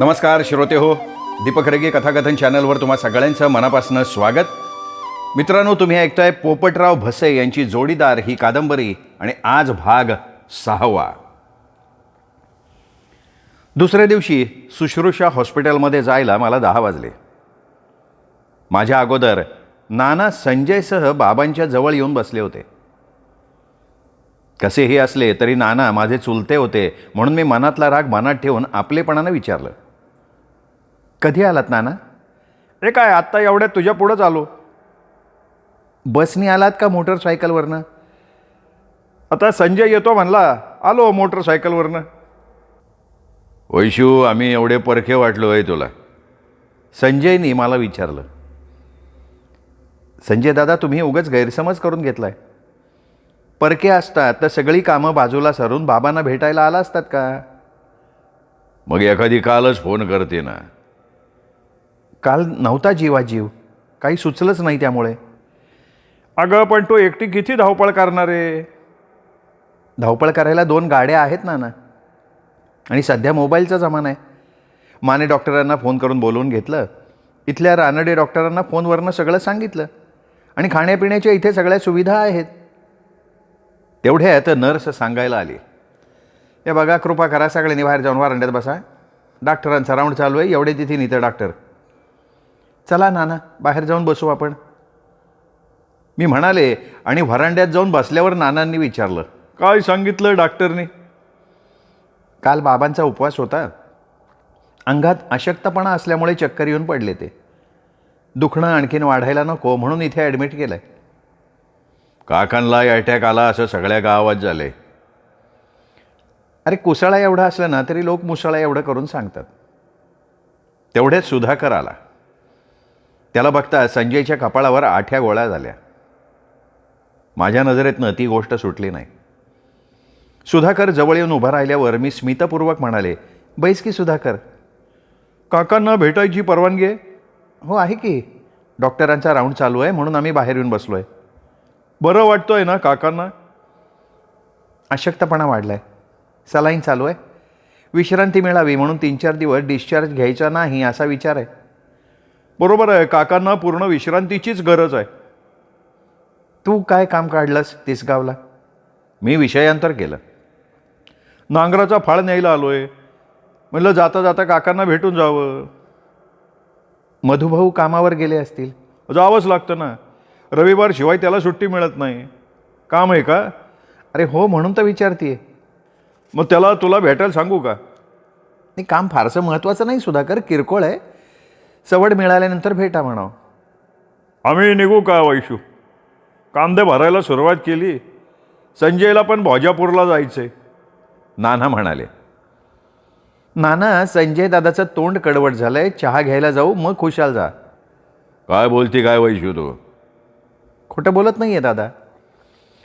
नमस्कार श्रोते हो, दीपक रेगे कथाकथन चॅनलवर तुम्हा सगळ्यांचं मनापासून स्वागत. मित्रांनो, तुम्ही ऐकताय पोपटराव भसे यांची जोडीदार ही कादंबरी आणि आज भाग 6. दुसऱ्या दिवशी शुश्रूषा हॉस्पिटलमध्ये जायला मला 10 वाजले. माझ्या अगोदर नाना संजयसह बाबांच्या जवळ येऊन बसले होते. कसेही असले तरी नाना माझे चुलते होते, म्हणून मी मनातला राग मनात ठेवून आपलेपणानं विचारलं, कधी आलात नाना? हे काय, आत्ता एवढ्यात तुझ्या पुढंच आलो. बसनी आलात का मोटरसायकलवरनं? आता संजय येतो म्हणला, आलो मोटरसायकलवरनं. वैशू, आम्ही एवढे परखे वाटलो आहे तुला? संजयनी मला विचारलं. संजय दादा, तुम्ही उगाच गैरसमज करून घेतलाय. परके असतात तर सगळी कामं बाजूला सरून बाबांना भेटायला आला असतात का? मग एखादी कालच फोन करते ना. काल नव्हता जीवाजीव, काही सुचलंच नाही त्यामुळे. अगं पण तो एकटी किती धावपळ करणार आहे? धावपळ करायला 2 गाड्या आहेत ना. आणि सध्या मोबाईलचा जमाना आहे. माने डॉक्टरांना फोन करून बोलवून घेतलं. इथल्या रानडे डॉक्टरांना फोनवरनं सगळं सांगितलं. आणि खाण्यापिण्याच्या इथे सगळ्या सुविधा आहेत. तेवढ्यात नर्स सांगायला आली, हे बघा, कृपा करा, सगळ्यांनी बाहेर जाऊन वरांड्यात बसा. डॉक्टरांचा राऊंड चालू आहे. एवढे तिथे नाही तर डॉक्टर. चला नाना, बाहेर जाऊन बसू आपण, मी म्हणाले. आणि व्हरांड्यात जाऊन बसल्यावर नानांनी विचारलं, काय सांगितलं डॉक्टरनी? काल बाबांचा उपवास होता. अंगात अशक्तपणा असल्यामुळे चक्कर येऊन पडले ते. दुखणं आणखीन वाढायला नको म्हणून इथे ॲडमिट केलं आहे. काकांना अटॅक आला असं सगळ्या गावात झाले. अरे, कुसळा एवढा असलं ना तरी लोक मुसळा एवढं करून सांगतात. तेवढ्यात सुधाकर आला. त्याला बघता संजयच्या कपाळावर 8 गोळ्या झाल्या. माझ्या नजरेतनं ती गोष्ट सुटली नाही. सुधाकर जवळ येऊन उभा राहिल्यावर मी स्मितपूर्वक म्हणाले, बैस की सुधाकर, काकांना भेटायची परवानगी आहे? हो आहे की, डॉक्टरांचा राऊंड चालू आहे म्हणून आम्ही बाहेर येऊन बसलो आहे. बरं वाटतोय ना काकांना? अशक्तपणा वाढला आहे, सलाईन चालू आहे, विश्रांती मिळावी म्हणून 3-4 दिवस डिस्चार्ज घ्यायचा नाही असा विचार आहे. बरोबर आहे, काकांना पूर्ण विश्रांतीचीच गरज आहे. तू काय काम काढलंस तिसगावला? मी विषयांतर केलं. नांगराचा फाळ न्यायला आलो आहे. म्हटलं जाता जाता काकांना भेटून जावं. मधुभाऊ कामावर गेले असतील. जावंच लागतं ना, रविवार शिवाय त्याला सुट्टी मिळत नाही. काम आहे का? अरे हो, म्हणून तर विचारते. मग त्याला तुला भेटायला सांगू का? नाही, काम फारसं महत्त्वाचं नाही सुधाकर, किरकोळ आहे. सवड मिळाल्यानंतर भेटा म्हणावं. आम्ही निघू का वैशू? कांदे भरायला सुरुवात केली. संजयला पण भोजापूरला जायचंय, नाना म्हणाले. नाना, संजय दादाचं तोंड कडवट झालंय, चहा घ्यायला जाऊ, मग खुशाल जा. काय बोलती काय वैशू तू? खोटं बोलत नाही आहे दादा.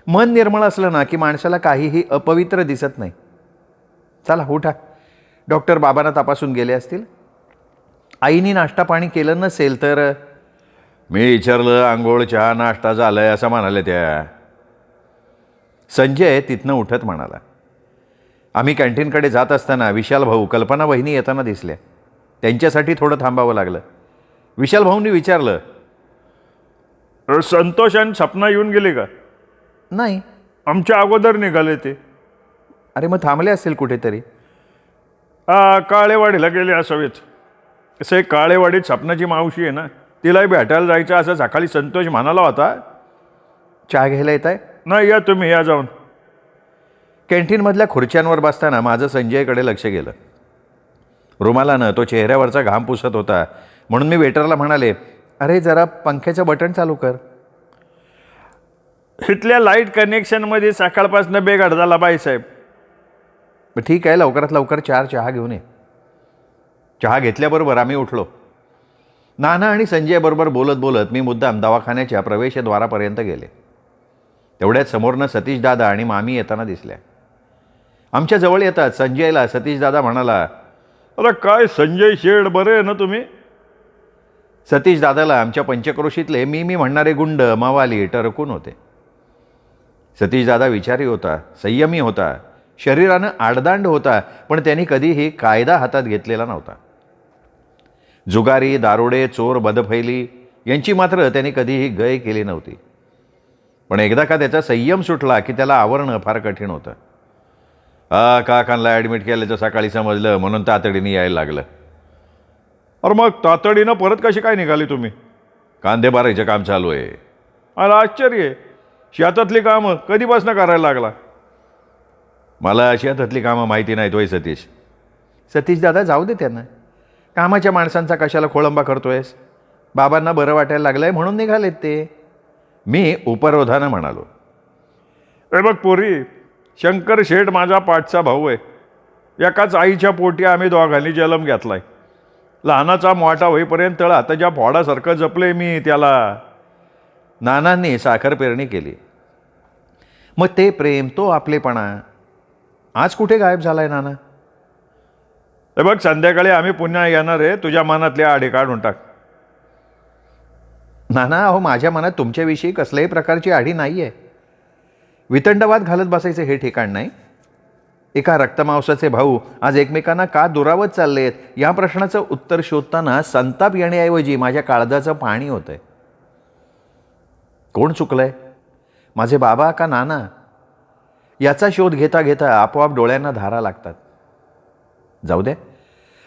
मन निर्मळ असलं ना की माणसाला काहीही अपवित्र दिसत नाही. चला उठा, डॉक्टर बाबांना तपासून गेले असतील. आईनी नाश्ता पाणी केलं नसेल तर? मी विचारलं, आंघोळ चहा नाश्ता झालाय असं म्हणाले त्या. संजय तिथनं उठत म्हणाला. आम्ही कॅन्टीनकडे जात असताना विशाल भाऊ, कल्पना वहिनी येताना दिसल्या. त्यांच्यासाठी थोडं थांबावं लागलं. विशाल भाऊंनी विचारलं, संतोष आणि सपना येऊन गेले का? नाही, आमच्या अगोदर निघाले ते. अरे मग थांबले असेल कुठेतरी. काळेवाडीला गेले असावेच. असं एक काळेवाडीत सपनाची मावशी आहे ना, तिलाही भेटायला जायचं असं सकाळी संतोष म्हणाला होता. चहा घ्यायला येत आहे? नाही, या तुम्ही, या जाऊन. कॅन्टीनमधल्या खुर्च्यांवर बसताना माझं संजयकडे लक्ष गेलं. रुमालानं तो चेहऱ्यावरचा घाम पुसत होता म्हणून मी वेटरला म्हणाले, अरे जरा पंख्याचं बटन चालू कर. इथल्या लाईट कनेक्शनमध्ये सकाळपासून बेगाड झाला बाईसाहेब. ठीक आहे, लवकरात लवकर 4 चहा घेऊन ये. चहा घेतल्याबरोबर आम्ही उठलो. नाना आणि संजयबरोबर बोलत बोलत मी मुद्दाम दवाखान्याच्या प्रवेशद्वारापर्यंत गेले. तेवढ्यात समोरनं सतीश दादा आणि मामी येताना दिसल्या. आमच्या जवळ येतात संजयला सतीश दादा म्हणाला, अरे काय संजय शेठ, बरे आहे ना तुम्ही? सतीश दादाला आमच्या पंचक्रोशीतले मी म्हणणारे गुंड मावाली टरकून होते. सतीश दादा विचारी होता, संयमी होता, शरीरानं आडदांड होता, पण त्यांनी कधीही कायदा हातात घेतलेला नव्हता. जुगारी, दारुडे, चोर, बदफैली यांची मात्र त्यांनी कधीही गय केली नव्हती. पण एकदा का त्याचा संयम सुटला की त्याला आवरणं फार कठीण होतं. काकांना ॲडमिट केल्याचं सकाळी समजलं म्हणून तातडीने यायला लागलं. अरे मग तातडीनं परत कशी काय निघाली तुम्ही? कांदे भरायचं काम चालू आहे. मला आश्चर्य आहे, शेतातली कामं कधीपासून करायला लागला? मला शेतातली कामं माहिती नाहीत होय सतीश. सतीश दादा जाऊ दे त्यांना, कामाच्या माणसांचा कशाला खोळंबा करतोयस? बाबांना बरं वाटायला लागलंय म्हणून निघालेत ते, मी उपरोधानं म्हणालो. अरे बघ पोरी, शंकर शेठ माझा पाठचा भाऊ आहे. एकाच आईच्या पोटी आम्ही दोघांनी जन्म घेतलाय. लहानाचा मोठा होईपर्यंत हाताच्या फोडासारखं जपले मी त्याला. नानांनी साखर पेरणी केली. मग ते प्रेम, तो आपलेपणा आज कुठे गायब झालाय नाना? हे बघ, संध्याकाळी आम्ही पुन्हा येणार आहे, तुझ्या मनातले आडे काढून टाक. नाना, अहो माझ्या मनात तुमच्याविषयी कसल्याही प्रकारची आडी नाही आहे. वितंडवाद घालत बसायचं हे ठिकाण नाही. एका रक्तमांसाचे भाऊ आज एकमेकांना का दुरावत चाललेत या प्रश्नाचं उत्तर शोधताना संताप येण्याऐवजी माझ्या काळजाचं पाणी होतंय. कोण चुकलंय, माझे बाबा का नाना? याचा शोध घेता घेता आपोआप डोळ्यांना धारा लागतात. जाऊ दे,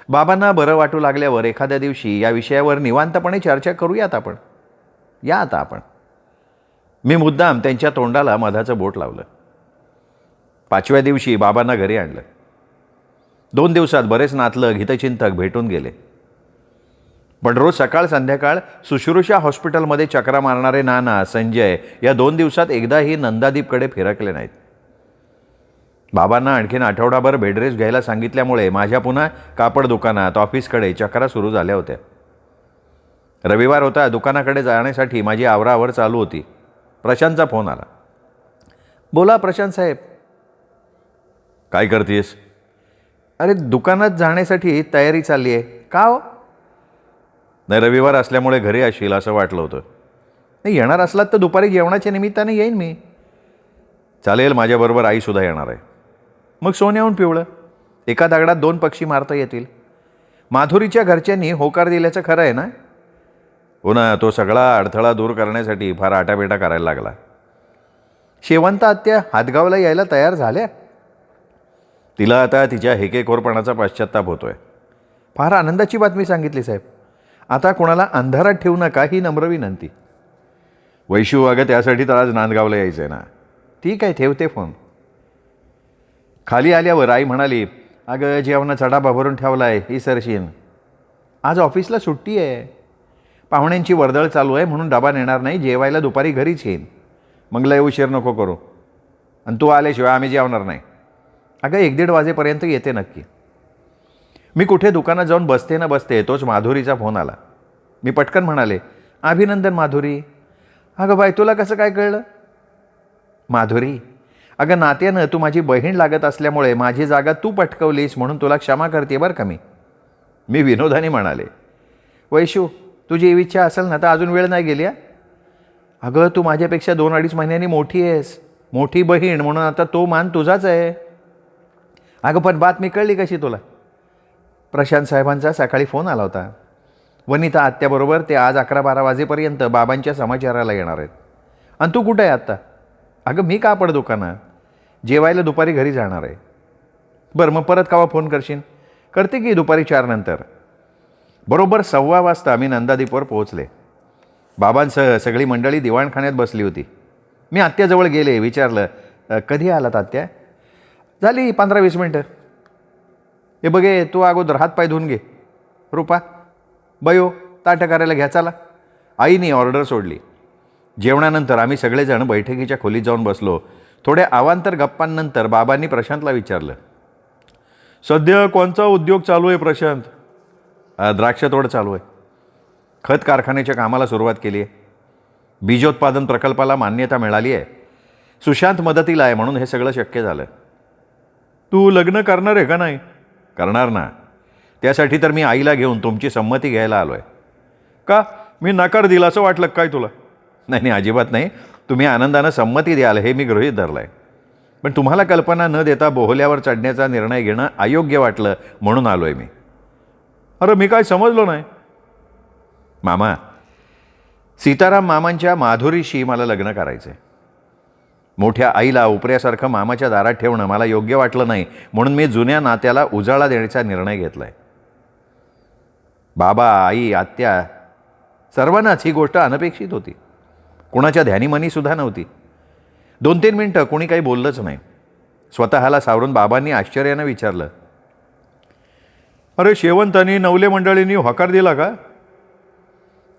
बाबांना बरं वाटू लागल्यावर एखाद्या दिवशी या विषयावर निवांतपणे चर्चा करूयात आपण. या आता आपण. मी मुद्दाम त्यांच्या तोंडाला मधाचं बोट लावलं. 5व्या दिवशी बाबांना घरी आणलं. 2 दिवसात बरेच नातलग, हितचिंतक भेटून गेले. पण रोज सकाळ संध्याकाळ शुश्रूषा हॉस्पिटलमध्ये चक्रा मारणारे नाना, संजय या 2 दिवसात एकदाही नंदादीपकडे फिरकले नाहीत. बाबांना आणखीन आठवडाभर बेडरेस्ट घ्यायला सांगितल्यामुळे माझ्या पुन्हा कापड दुकानात, ऑफिसकडे चक्रा सुरू झाल्या होत्या. रविवार होता. दुकानाकडे जाण्यासाठी माझी आवराआवर चालू होती. प्रशांतचा फोन आला. बोला प्रशांत साहेब. काय करतेस? अरे दुकानात जाण्यासाठी तयारी चालली आहे. का हो? नाही, रविवार असल्यामुळे घरी असशील असं वाटलं होतं. नाही, येणार असलात तर दुपारी जेवणाच्या निमित्ताने येईन मी. चालेल, माझ्याबरोबर आईसुद्धा येणार आहे. मग सोन्याहून पिवळं, एका दगडात 2 पक्षी मारता येतील. माधुरीच्या घरच्यांनी होकार दिल्याचं खरं आहे ना? हो ना, तो सगळा अडथळा दूर करण्यासाठी फार आटापेटा करायला लागला. शेवंत आत्या हातगावला यायला तयार झाल्या. तिला आता तिच्या हेकेखोरपणाचा पश्चात्ताप होतोय. फार आनंदाची बातमी सांगितली साहेब. आता कोणाला अंधारात ठेवू नका ही नम्र विनंती. वैशू, अगं त्यासाठी तर आज नांदगावला यायचं आहे ना. ठीक आहे, ठेवते फोन. खाली आल्यावर आई म्हणाली, अगं जेवणाचा डबा भरून ठेवला आहे, विसरशील. आज ऑफिसला सुट्टी आहे. पाहुण्यांची वर्दळ चालू आहे म्हणून डबा नेणार नाही. जेवायला दुपारी घरीच येईन. मग लय उशीर नको करू. आणि तू आल्याशिवाय आम्ही जेवणार नाही. अगं 1-1:30 वाजेपर्यंत येते नक्की. मी कुठे दुकानात जाऊन बसते ना बसते तोच माधुरीचा फोन आला. मी पटकन म्हणाले, अभिनंदन माधुरी. अगं बाई, तुला कसं काय कळलं? माधुरी, अगं नात्यानं तू माझी बहीण लागत असल्यामुळे माझी जागा तू पटकवलीस म्हणून तुला क्षमा करते बरं का मी. मी विनोदाने म्हणाले, वैशू तुझी इच्छा असेल ना तर अजून वेळ नाही गेली. अगं तू माझ्यापेक्षा 2-2.5 महिन्यांनी मोठी आहेस. मोठी बहीण म्हणून आता तो मान तुझाच आहे. अगं पण बातमी कळली कशी तुला? प्रशांत साहेबांचा सकाळी फोन आला होता. वनिता आत्याबरोबर ते आज 11-12 वाजेपर्यंत बाबांच्या समाचाराला येणार आहेत. आणि तू कुठं आहे आत्ता? अगं मी कापड दुकानात. जेवायला दुपारी घरी जाणार आहे. बरं मग परत केव्हा फोन करशील? करते की दुपारी 4 नंतर. बरोबर 1:15 वाजता मी नंदादीपवर पोहोचले. बाबांसह सगळी मंडळी दिवाणखान्यात बसली होती. मी आत्याजवळ गेले. विचारलं, कधी आलात आत्या? झाली 15-20 मिनटं. हे बघे, तू अगोदर हातपाय धुवून घे. रुपा, बयो ताटं करायला घ्या चला. आईने ऑर्डर सोडली. जेवणानंतर आम्ही सगळेजण बैठकीच्या खोलीत जाऊन बसलो. थोड्या अवांतर गप्पांनंतर बाबांनी प्रशांतला विचारलं, सध्या कोणचा उद्योग चालू आहे प्रशांत? द्राक्षतोड चालू आहे. खत कारखान्याच्या कामाला सुरुवात केली आहे. बीजोत्पादन प्रकल्पाला मान्यता मिळाली आहे. सुशांत मदतीला आहे म्हणून हे सगळं शक्य झालं. तू लग्न करणार आहे का नाही? करणार ना. त्यासाठी तर मी आईला घेऊन तुमची संमती घ्यायला आलो आहे. का? मी नकार दिला असं वाटलं काय तुला? नाही नाही, अजिबात नाही. तुम्ही आनंदानं संमती द्याल हे मी गृहीत धरलं आहे. पण तुम्हाला कल्पना न देता बोहल्यावर चढण्याचा निर्णय घेणं अयोग्य वाटलं म्हणून आलो आहे मी. अरे मी काय समजलो नाही. मामा, सीताराम मामांच्या माधुरीशी मला लग्न करायचं आहे. मोठ्या आईला उपऱ्यासारखं मामाच्या दारात ठेवणं मला योग्य वाटलं नाही, म्हणून मी जुन्या नात्याला उजाळा देण्याचा निर्णय घेतला आहे. बाबा, आई, आत्या सर्वांनाच ही गोष्ट अनपेक्षित होती. कुणाच्या ध्यानीमनीसुद्धा नव्हती. 2-3 मिनटं कोणी काही बोललंच नाही. स्वतःला सावरून बाबांनी आश्चर्यानं विचारलं, अरे शेवंतांनी नवले मंडळींनी होकार दिला का?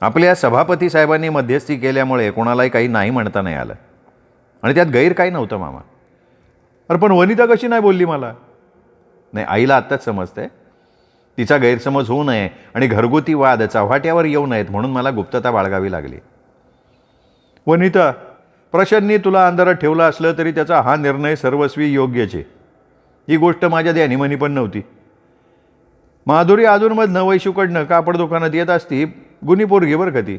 आपल्या सभापती साहेबांनी मध्यस्थी केल्यामुळे कोणालाही काही नाही म्हणता नाही आलं आणि त्यात गैर काही नव्हतं मामा. अरे पण वनिता कशी नाही बोलली मला? नाही, आईला आत्ताच समजतंय. तिचा गैरसमज होऊ नये आणि घरगुती वाद चव्हाट्यावर येऊ नयेत म्हणून मला गुप्तता बाळगावी लागली. वनिता, प्रशांतनी तुला अंधारात ठेवलं असलं तरी त्याचा हा निर्णय सर्वस्वी योग्यच आहे. ही गोष्ट माझ्या ध्यानीमनी पण नव्हती. माधुरी अधूनमधनं वैशूकडनं कापड दुकानात येत असती, गुणी पोरगी बरं का ती.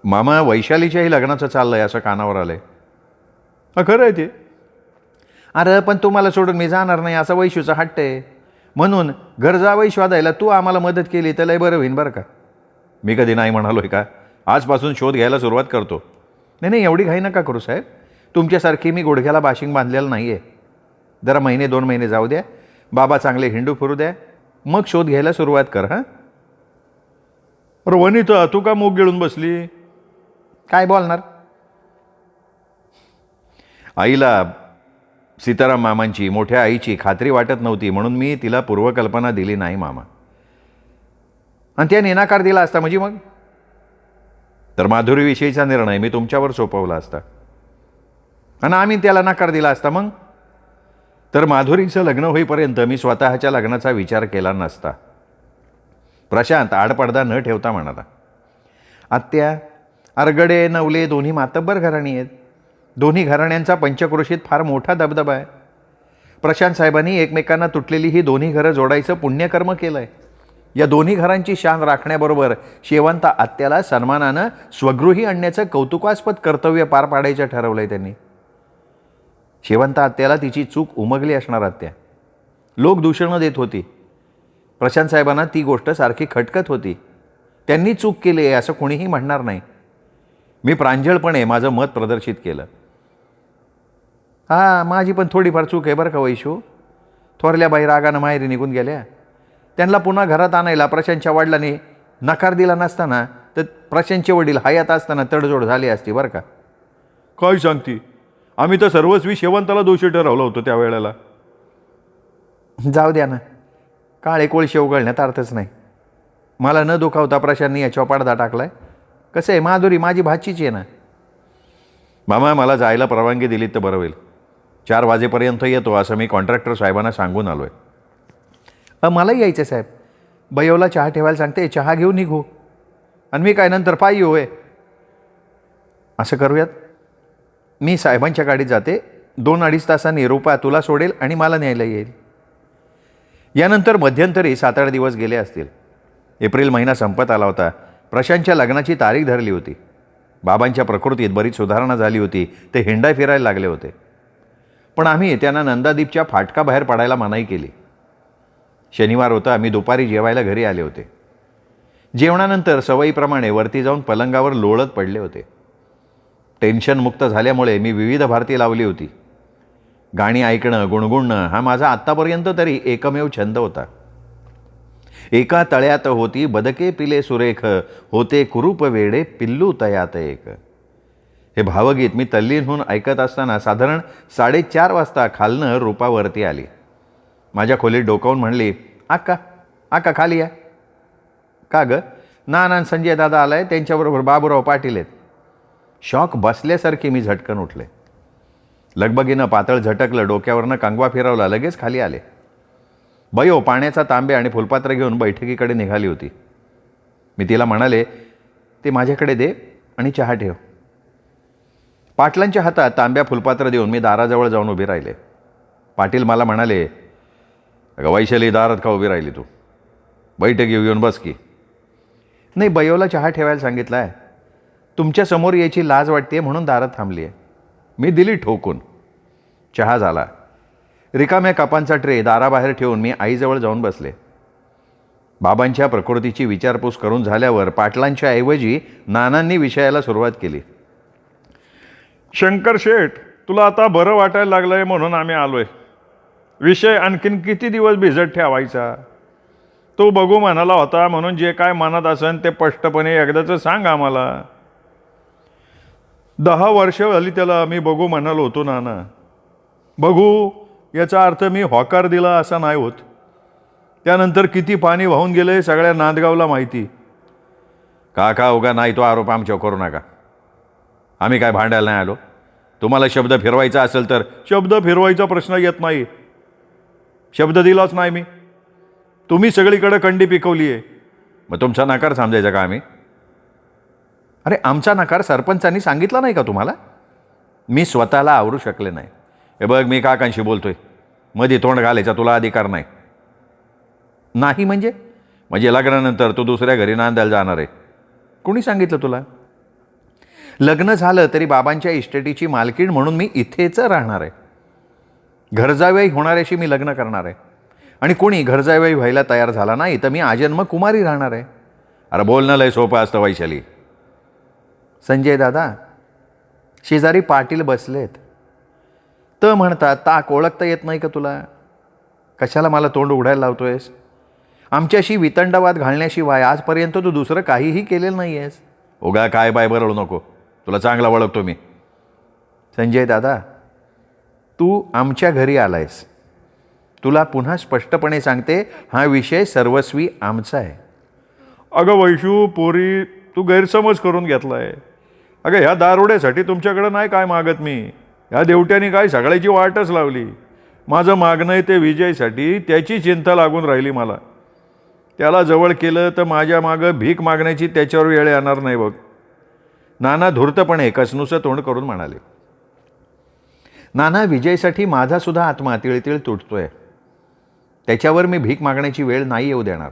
मामा, वैशालीच्याही लग्नाचं चाललंय असं कानावर आलंय. खरं आहे ते. अरे पण तुम्हाला सोडून मी जाणार नाही असा वैशूचा हट्ट आहे. म्हणून घर जावई शोधायला तू आम्हाला मदत केली तर लय बरं होईन बरं का. मी कधी नाही म्हणालोय का? आजपासून शोध घ्यायला सुरुवात करतो. नाही, एवढी घाई नका करू साहेब. तुमच्यासारखी मी गुडघ्याला बाशिंग बांधलेलं नाही आहे. जरा 1-2 महिने जाऊ द्या, बाबा चांगले हिंडू फिरू द्या, मग शोध घ्यायला सुरुवात कर. हां. अरे वनिता, तू का मूग गिळून बसली? काय बोलणार? आईला सीताराम मामांची, मोठ्या आईची खात्री वाटत नव्हती म्हणून मी तिला पूर्वकल्पना दिली नाही मामा. आणि त्याने नकार दिला असता म्हणजे मग तर माधुरीविषयीचा निर्णय मी तुमच्यावर सोपवला असता आणि आम्ही त्याला नकार दिला असता मग तर माधुरीचं लग्न होईपर्यंत मी स्वतःच्या लग्नाचा विचार केला नसता. प्रशांत आडपडदा न ठेवता म्हणाला, आत्या, अरगडे नवले दोन्ही मातब्बर घराणी आहेत. दोन्ही घराण्यांचा पंचक्रोशीत फार मोठा दबदबा आहे. प्रशांत साहेबांनी एकमेकांना तुटलेली ही दोन्ही घरं जोडायचं पुण्यकर्म केलं आहे. या दोन्ही घरांची शान राखण्याबरोबर शेवंत आत्याला सन्मानानं स्वगृही आणण्याचं कौतुकास्पद कर्तव्य पार पाडायचं ठरवलं आहे त्यांनी. शेवंत आत्याला तिची चूक उमगली असणार आत्या. लोक दूषणं देत होती. प्रशांत साहेबांना ती गोष्ट सारखी खटकत होती. त्यांनी चूक केली आहे असं कोणीही म्हणणार नाही. मी प्रांजळपणे माझं मत प्रदर्शित केलं. हां, माझी पण थोडीफार चूक आहे बरं का वैशू. थोरल्या बाई रागानं माहेरी निघून गेल्या. त्यांना पुन्हा घरात आणायला प्रशांतच्या वडिलांनी नकार दिला नसताना तर प्रशांतचे वडील हयात असताना तडजोड झाली असती बरं का. काय सांगती? आम्ही तर सर्वस्वी शेवंताला दोषी ठरवलं होतं त्यावेळेला. जाऊ द्या ना, काळे कोळशे उघडण्यात अर्थच नाही. मला न दुखावता प्रशांतनी याच्यावर पडदा टाकलाय. कसं आहे, माधुरी माझी भाचीची आहे ना. मामा, मला जायला परवानगी दिलीत तर बरं होईल. 4 वाजेपर्यंत येतो असं मी कॉन्ट्रॅक्टर साहेबांना सांगून आलो आहे. मलाही यायचं साहेब. बयवला चहा ठेवायला सांगते, चहा घेऊन निघू आणि मी काय नंतर पायी होय. असं करूयात, मी साहेबांच्या गाडीत जाते. 2-2.5 तासांनी रूपा तुला सोडेल आणि मला न्यायला येईल. यानंतर मध्यंतरी 7-8 दिवस गेले असतील. एप्रिल महिना संपत आला होता. प्रशांतच्या लग्नाची तारीख धरली होती. बाबांच्या प्रकृतीत बरीच सुधारणा झाली होती. ते हिंडाय फिरायला लागले होते. पण आम्ही त्यांना नंदादीपच्या फाटकाबाहेर पडायला मनाई केली. शनिवार होता. आम्ही दुपारी जेवायला घरी आले होते. जेवणानंतर सवयीप्रमाणे वरती जाऊन पलंगावर लोळत पडले होते. टेन्शनमुक्त झाल्यामुळे मी विविध भारती लावली होती. गाणी ऐकणं, गुणगुणणं हा माझा आत्तापर्यंत तरी एकमेव छंद होता. एका तळ्यात होती बदके पिले सुरेख, होते कुरूप वेडे पिल्लू तयात एक. हे भावगीत मी तल्लीन होऊन ऐकत असताना साधारण 4:30 वाजता खालनं रूपावरती आली. माझ्या खोलीत डोकावून म्हणली, आक्का आक्का खाली या. का ग? ना संजय दादा आलाय, त्यांच्याबरोबर बाबूराव पाटील आहेत. शॉक बसल्यासारखी मी झटकन उठले. लगबगीनं पातळ झटकलं, डोक्यावरनं कंगवा फिरवला, लगेच खाली आले. बयो पाण्याचा तांबे आणि फुलपात्र घेऊन बैठकीकडे निघाली होती. मी तिला म्हणाले, ते माझ्याकडे दे आणि चहा ठेव. पाटलांच्या हातात तांब्या फुलपात्र देऊन मी दाराजवळ जाऊन उभी राहिले. पाटील मला म्हणाले, अगं वैशाली, दारात का उभी राहिली तू? बैठक येऊन बस की. नाही, बयोला चहा ठेवायला सांगितलं आहे. तुमच्यासमोर यायची लाज वाटते म्हणून दारात थांबली आहे. मी दिली ठोकून. चहा झाला. रिकाम्या कपांचा ट्रे दाराबाहेर ठेवून मी आईजवळ जाऊन बसले. बाबांच्या प्रकृतीची विचारपूस करून झाल्यावर पाटलांच्या ऐवजी नानांनी विषयाला सुरुवात केली. शंकर शेठ, तुला आता बरं वाटायला लागलंय म्हणून आम्ही आलोय. विषय आणखीन किती दिवस भिजत ठेवायचा? तो बघू म्हणाला होता, म्हणून जे काय मनात असेल ते स्पष्टपणे एकदाचं सांग आम्हाला. 10 वर्ष झाली त्याला मी बघू म्हणालो होतो नाना. बघू याचा अर्थ मी होकार दिला असा नाही होत. त्यानंतर किती पाणी वाहून गेले सगळ्या नांदगावला माहिती. काका उगा नाही तो आरोप आमच्यावर करू नका. आम्ही काय भांडायला नाही आलो. तुम्हाला शब्द फिरवायचा असेल तर. शब्द फिरवायचा प्रश्न येत नाही. शब्द दिलाच नाही मी. तुम्ही सगळीकडे कंडी पिकवली आहे. मग तुमचा नकार समजायचा का आम्ही? अरे आमचा नकार सरपंचांनी सांगितला नाही का तुम्हाला? मी स्वतःला आवरू शकले नाही. हे बघ, मी काकांशी बोलतोय. मध्ये तोंड घालायचा तुला अधिकार नाही. नाही म्हणजे लग्नानंतर तू दुसऱ्या घरी नांदायला जाणार आहे. कोणी सांगितलं तुला? लग्न झालं तरी बाबांच्या इस्टेटीची मालकीण म्हणून मी इथेच राहणार आहे. घरजावई होणाऱ्याशी मी लग्न करणार आहे. आणि कोणी घरजावई व्हायला तयार झाला नाही तर मी आजन्म कुमारी राहणार आहे. अरे बोलणं लय सोपं असतं वैशाली. संजय दादा, शेजारी पाटील बसलेत. तर म्हणतात ताक ओळखता येत नाही का तुला? कशाला मला तोंड उघडायला लावतोयस? आमच्याशी वितंडवाद घालण्याशिवाय आजपर्यंत तू दुसरं काहीही केलेलं नाही आहेस. उगा काय बाय बरळू नको. तुला चांगला ओळखतो मी. संजय दादा, तू आमच्या घरी आलायस. तुला पुन्हा स्पष्टपणे सांगते, हा विषय सर्वस्वी आमचा आहे. अगं वैशू पोरी, तू गैरसमज करून घेतलाय. अगं ह्या दारुड्यासाठी तुमच्याकडं नाही काय मागत मी. ह्या देवट्याने काय सगळ्याची वाटच लावली. माझं मागणं आहे ते विजयसाठी. त्याची चिंता लागून राहिली मला. त्याला जवळ केलं तर माझ्या मागं भीक मागण्याची त्याच्यावर वेळ येणार नाही बघ. नाना धूर्तपणे कसनुसं तोंड करून म्हणाले. नाना, विजयसाठी माझा सुद्धा आत्मा तिळतिळ तुटतोय. त्याच्यावर मी भीक मागण्याची वेळ नाही येऊ देणार.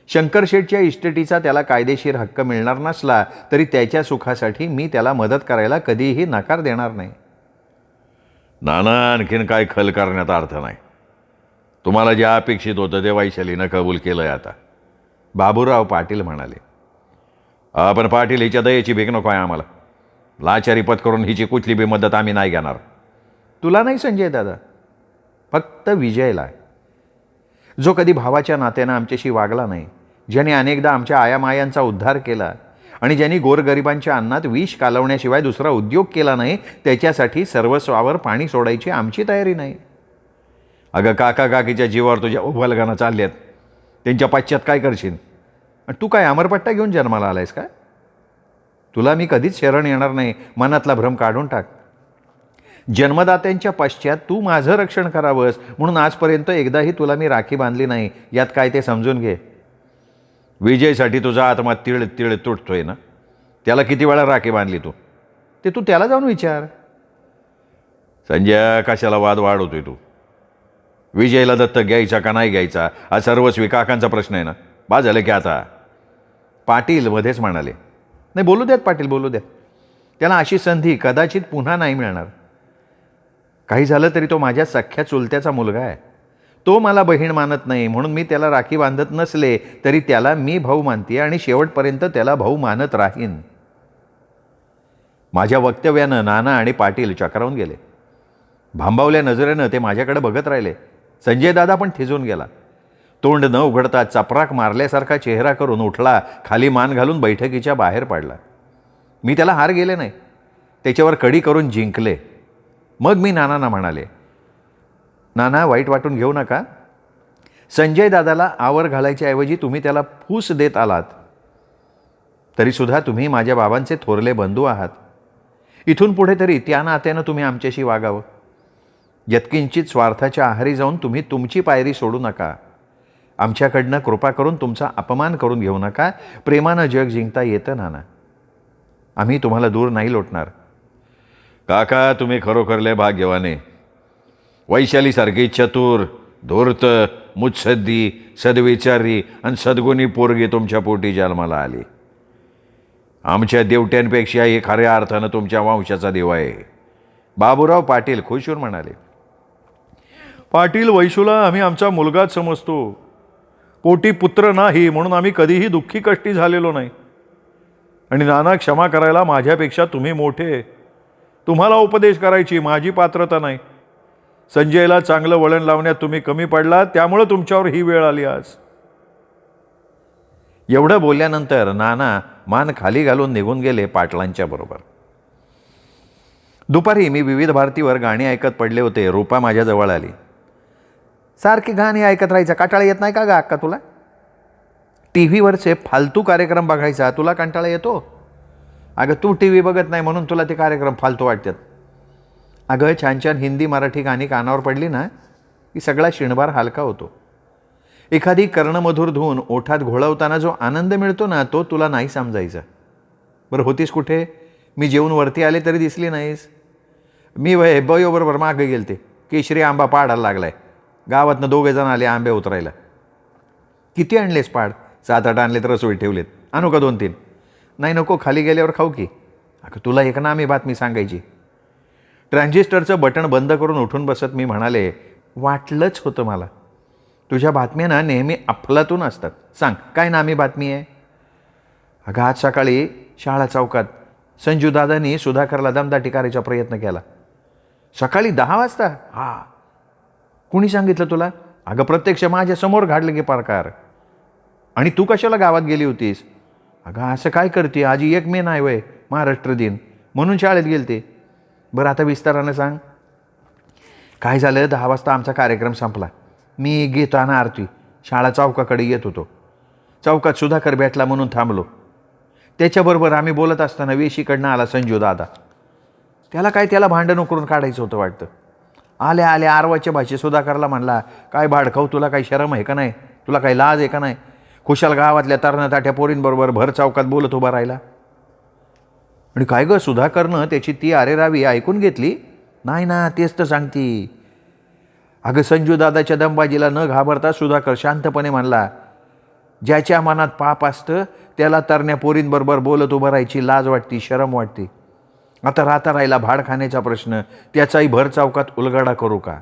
शंकरशेठच्या इस्टेटीचा त्याला कायदेशीर हक्क मिळणार नसला तरी त्याच्या सुखासाठी मी त्याला मदत करायला कधीही नकार देणार नाही. नाना, आणखीन काय खल करण्यात अर्थ नाही. तुम्हाला जे अपेक्षित होतं ते वैशालीनं कबूल केलंय आता. बाबूराव पाटील म्हणाले. पण पाटील, हिच्या दयेची भीक नको आहे आम्हाला. लाचारी पत्करून हिची कुठली बी मदत आम्ही नाही घेणार. तुला नाही संजय दादा, फक्त विजयला, जो कधी भावाच्या नात्यानं आमच्याशी वागला नाही, ज्याने अनेकदा आमच्या आयामायांचा उद्धार केला आणि ज्यांनी गोरगरिबांच्या अन्नात विष कालवण्याशिवाय दुसरा उद्योग केला नाही, त्याच्यासाठी सर्वस्वावर पाणी सोडायची आमची तयारी नाही. अगं काका काकीच्या जीवावर तुझ्या उभलगाना चालल्यात. त्यांच्या पाश्चात काय करशील? तू काय अमरपट्टा घेऊन जन्माला आलायस काय? तुला मी कधीच शरण येणार नाही. मनातला भ्रम काढून टाक. जन्मदात्यांच्या पश्चात तू माझं रक्षण करावंस म्हणून आजपर्यंत एकदाही तुला मी राखी बांधली नाही. यात काय ते समजून घे. विजयसाठी तुझा आत्मा तिळ तिळ तुटतोय ना. त्याला किती वेळा राखी बांधली तू? ते तू त्याला जाऊन विचार. संजय, कशाला वाद वाढवतोय तू? विजयला दत्तक घ्यायचा का नाही घ्यायचा हा सर्वस्वी काकांचा प्रश्न आहे ना. बा झालं की आता. पाटील मध्येच म्हणाले. नाही, बोलू द्यात पाटील, बोलू द्या. त्याला अशी संधी कदाचित पुन्हा नाही मिळणार. काही झालं तरी तो माझ्या सख्ख्या चुलत्याचा मुलगा आहे. तो मला बहीण मानत नाही म्हणून मी त्याला राखी बांधत नसले तरी त्याला मी भाऊ मानते आणि शेवटपर्यंत त्याला भाऊ मानत राहीन. माझ्या वक्तव्यानं नाना आणि पाटील चक्रावून गेले. भांबावल्या नजरेनं ते माझ्याकडे बघत राहिले. संजय दादा पण थिजून गेला. तोंड न उघडता चपराक मारल्यासारखा चेहरा करून उठला, खाली मान घालून बैठकीच्या बाहेर पडला. मी त्याला हार गेले नाही, त्याच्यावर कडी करून जिंकले. मग मी नानांना म्हणाले, नाना, वाईट वाटून घेऊ नका. संजय दादाला आवर घालायच्याऐवजी तुम्ही त्याला फूस देत आलात. तरीसुद्धा तुम्ही माझ्या बाबांचे थोरले बंधू आहात. इथून पुढे तरी त्या नात्यानं तुम्ही आमच्याशी वागावं. यत्किंचित स्वार्थाच्या आहारी जाऊन तुम्ही तुमची पायरी सोडू नका. आमच्याकडनं कृपा करून तुमचा अपमान करून घेऊ नका. प्रेमानं जग जिंकता येतं नाना. आम्ही तुम्हाला दूर नाही लोटणार. काका, तुम्ही खरोखर लय भाग्यवाने. वैशालीसारखी चतुर, धूर्त, मुत्सद्दी, सद्विचारी आणि सद्गुणी पोरगी तुमच्या पोटी जन्माला आली. आमच्या देवट्यांपेक्षा हे खऱ्या अर्थानं तुमच्या वंशाचा दिवा आहे. बाबूराव पाटील खुश होऊन म्हणाले. पाटील, वैशूला आम्ही आमचा मुलगाच समजतो. पोटी पुत्र नाही म्हणून आम्ही कधीही दुःखी कष्टी झालेलो नाही. आणि नाना, क्षमा करायला माझ्यापेक्षा तुम्ही मोठे. तुम्हाला उपदेश करायची माझी पात्रता नाही. संजयला चांगलं वळण लावण्यात तुम्ही कमी पडलात, त्यामुळं तुमच्यावर ही वेळ आली आज. एवढं बोलल्यानंतर नाना मान खाली घालून निघून गेले पाटलांच्या बरोबर. दुपारी मी विविध भारतीवर गाणी ऐकत पडले होते. रूपा माझ्याजवळ आली. सारखी गाणी ऐकत राहायचं कंटाळा येत नाही का गा अक्का तुला? टी व्हीवरचे फालतू कार्यक्रम बघायचा तुला कंटाळा येतो? अगं तू टी व्ही बघत नाही म्हणून तुला ते कार्यक्रम फालतू वाटतात. अगं छान छान हिंदी मराठी गाणी कानावर पडली ना की सगळा शिणभार हलका होतो. एखादी कर्णमधुर धून ओठात घोळवताना जो आनंद मिळतो ना तो तुला नाही समजायचा. बरं होतीस कुठे? मी जेवून वरती आले तरी दिसली नाहीस. मी बरोबर मागे गेलते. केशरी आंबा पाडायला लागलाय. गावातनं 2 जण आले आंबे उतरायला. किती आणलेस पाड? 7-8 आणले तर रसोई ठेवलेत. आणू का 2-3? नाही नको, खाली गेल्यावर खाऊ की. अगं तुला एक नामी बातमी सांगायची. ट्रान्झिस्टरचं बटण बंद करून उठून बसत मी म्हणाले, वाटलंच होतं मला. तुझ्या बातम्या ना नेहमी अफलातून असतात. सांग काय नामी बातमी आहे? अगं आज सकाळी शाळा चौकात संजूदादांनी सुधाकरला दमदाटी करायचा प्रयत्न केला. सकाळी 10 वाजता? हा. कुणी सांगितलं तुला? अगं प्रत्यक्ष माझ्यासमोर घडलं की प्रकार. आणि तू कशाला गावात गेली होतीस? अगं असं काय करते, आज 1 मे नाही वय, महाराष्ट्र दिन, म्हणून शाळेत गेलते. बरं आता विस्तारानं सांग. काय झालं, 10 वाजता आमचा कार्यक्रम संपला. मी घेताना आरती शाळा चौकाकडे येत होतो. चौकात सुधाकर भेटला म्हणून थांबलो. त्याच्याबरोबर आम्ही बोलत असताना वेशीकडनं आला संजू दादा. त्याला भांडण करून काढायचं होतं वाटतं. आल्या आल्या आरवाच्या भाषेत सुधाकरला म्हणला, काय भाडखाऊ, तुला काही शरम आहे का नाही? तुला काही लाज आहे का नाही? खुशाल गावातल्या तरणताट्या पोरींबरोबर भर चौकात बोलत उभा राहिला. आणि काय गं, सुधाकरनं त्याची ती अरेरावी ऐकून घेतली? नाही ना, तेच तर सांगती. अगं संजू दादाच्या दमबाजीला न घाबरता सुधाकर शांतपणे म्हणला, ज्याच्या मनात पाप असतं त्याला तरण्या पोरींबरोबर बोलत उभं राहायची लाज वाटती, शरम वाटते. आता राहिला भाडखाण्याचा प्रश्न, त्याचाही भर चौकात उलगडा करू का?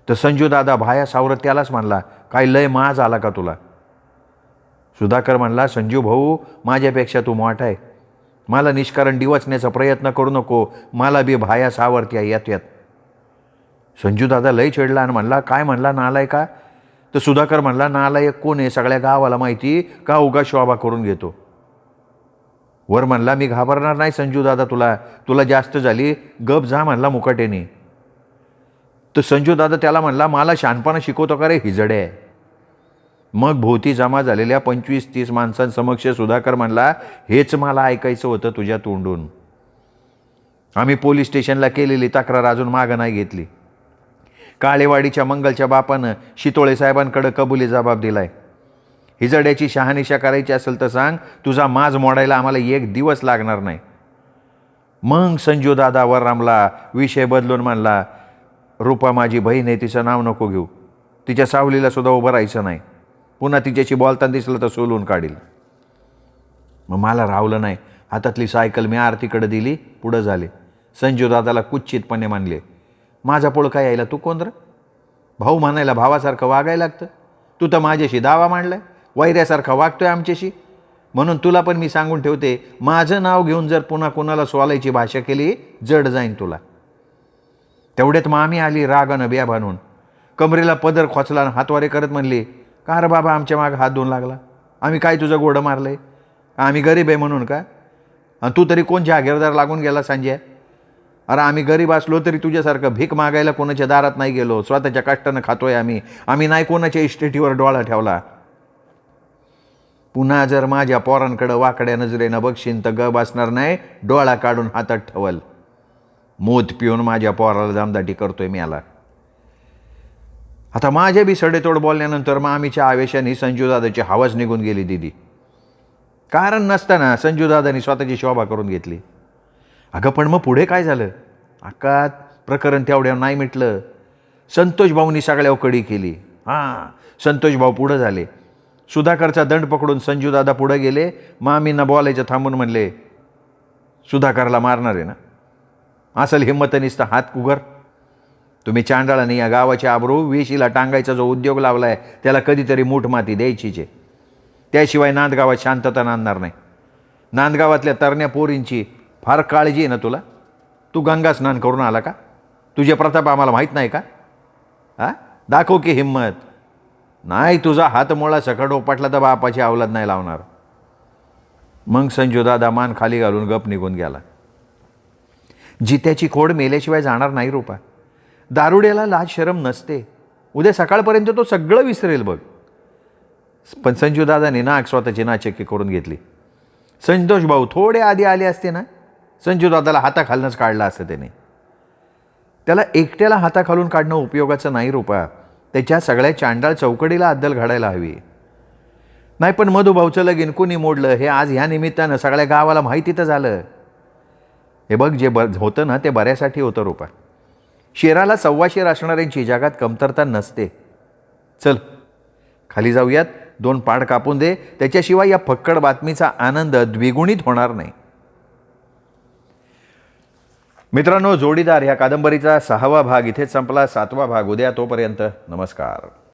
तर संजू दादा भाया सावरत त्यालाच म्हणला, काय लय माज आला का तुला? सुधाकर म्हणला, संजू भाऊ, माझ्यापेक्षा तू मोठा आहे. मला निष्कारण डिवचण्याचा प्रयत्न करू नको. मला बी भाया सावरत्या येत. संजू दादा लय चिडला आणि म्हणला, काय म्हणला, नालायक का? तर सुधाकर म्हणला, नालायक कोण आहे सगळ्या गावाला माहिती, का उगा शोभा करून घेतो? वर म्हणला, मी घाबरणार नाही संजू दादा, तुला जास्त झाली, गप जा म्हणला मुकाटेने. तर संजू दादा त्याला म्हणला, मला शहाणपणा शिकवतो का रे हिजडे? मग भोवती जमा झालेल्या 25-30 माणसांसमक्ष सुधाकर म्हणला, हेच मला ऐकायचं होतं तुझ्या तोंडून. आम्ही पोलीस स्टेशनला केलेली तक्रार अजून मागं नाही घेतली. काळेवाडीच्या मंगलच्या बापानं शितोळे साहेबांकडे कबुली जबाब दिलाय. हिजड्याची शहानिशा करायची असेल तर सांग, तुझा माज मोडायला आम्हाला 1 दिवस लागणार नाही. मग संजू दादा वर रामला, विषय बदलून म्हणला, रूपा माझी बहीण आहे, तिचं नाव नको घेऊ. तिच्या सावलीला सुद्धा उभं राहायचं नाही. पुन्हा तिच्याशी बोलताना दिसलं तर सोलून काढील. मग मला राहवलं नाही. हातातली सायकल मी आरतीकडे दिली, पुढं झाले. संजू दादाला कुच्चितपणे मानले, माझा पोळका यायला तू कोण रे? भाऊ म्हणायला भावासारखं वागायला लागतं. तू तर माझ्याशी दावा मांडलाय, वैऱ्यासारखा वागतोय आमच्याशी. म्हणून तुला पण मी सांगून ठेवते, माझं नाव घेऊन जर पुन्हा कोणाला सोलायची भाषा केली, जड जाईन तुला. तेवढ्यात मामी आली रागानं बिया बांधून. कमरेला पदर खोचला, हातवारे करत म्हणली, का रे बाबा आमच्या मागं हात धुवून लागला? आम्ही काय तुझं घोडं मारलंय? आम्ही गरीब आहे म्हणून का? आणि तू तरी कोण जागीरदार लागून गेला संजय? अरे आम्ही गरीब असलो तरी तुझ्यासारखं भीक मागायला कोणाच्या दारात नाही गेलो. स्वतःच्या कष्टानं खातोय आम्ही नाही कोणाच्या इस्टेटीवर डोळा ठेवला. पुन्हा जर माझ्या पोरांकडं वाकड्या नजरेनं बघशील तर ग बसणार नाही, डोळा काढून हातात ठेवल. मूत पिऊन माझ्या पोराला दमदाटी करतोय मी आला. आता माझ्या बी सडेतोड बोलल्यानंतर मामीच्या आवेशाने संजूदादाची हवाच निघून गेली. दिदी कारण नसताना संजूदादांनी स्वतःची शोभा करून घेतली. अगं पण मग पुढे काय झालं? अक्का प्रकरण तेवढ्या नाही मिटलं. संतोष भाऊनी सगळ्यावर कडी केली. संतोष भाऊ पुढं झाले. सुधाकरचा दंड पकडून संजूदादा पुढे गेले. मामींना बोलायचं थांबून म्हणले, सुधाकरला मारणार आहे ना? असल हिंमत निसता हात उगर. तुम्ही चांडाळाने या गावाची आबरू वेशीला टांगायचा जो उद्योग लावलाय त्याला कधीतरी मूठ माती द्यायचीच आहे. त्याशिवाय नांदगावात शांतता नांदणार नाही. नांदगावातल्या तरण्या पोरींची फार काळजी आहे ना तुला. तू गंगा स्नान करून आला का? तुझे प्रताप आम्हाला माहीत नाही का? हा, दाखव की हिंमत. नाही तुझा हातमोळा सकट ओपाटला तर बापाची अवलाद नाही लावणार. मग संजूदादा मान खाली घालून गप निघून गेला. जित्याची खोड मेल्याशिवाय जाणार नाही रूपा. दारुड्याला लाज शरम नसते. उद्या सकाळपर्यंत तो सगळं विसरेल बघ. पण संजूदादाने नाक स्वतःची नाचक्की करून घेतली. संतोष भाऊ थोडे आधी आले असते ना, संजूदादाला हाताखालनंच काढला असतं त्याने. त्याला एकट्याला हाताखालून काढणं उपयोगाचं नाही रूपा. त्याच्या सगळ्या चांडाळ चौकडीला अद्दल घडायला हवी. नाही पण मधुभाऊचं लगीन कुणी मोडलं हे आज ह्या निमित्तानं सगळ्या गावाला माहिती तर झालं. हे बघ जे होतं ना ते बऱ्यासाठी होतं रूपा. शेराला सव्वाशेर असणाऱ्यांची जगात कमतरता नसते. चल खाली जाऊयात. 2 पाड कापून दे. त्याच्याशिवाय या फक्कड बातमीचा आनंद द्विगुणित होणार नाही. मित्रांनो, जोडीदार ह्या कादंबरीचा 6वा भाग इथेच संपला. 7वा भाग उद्या. तोपर्यंत नमस्कार.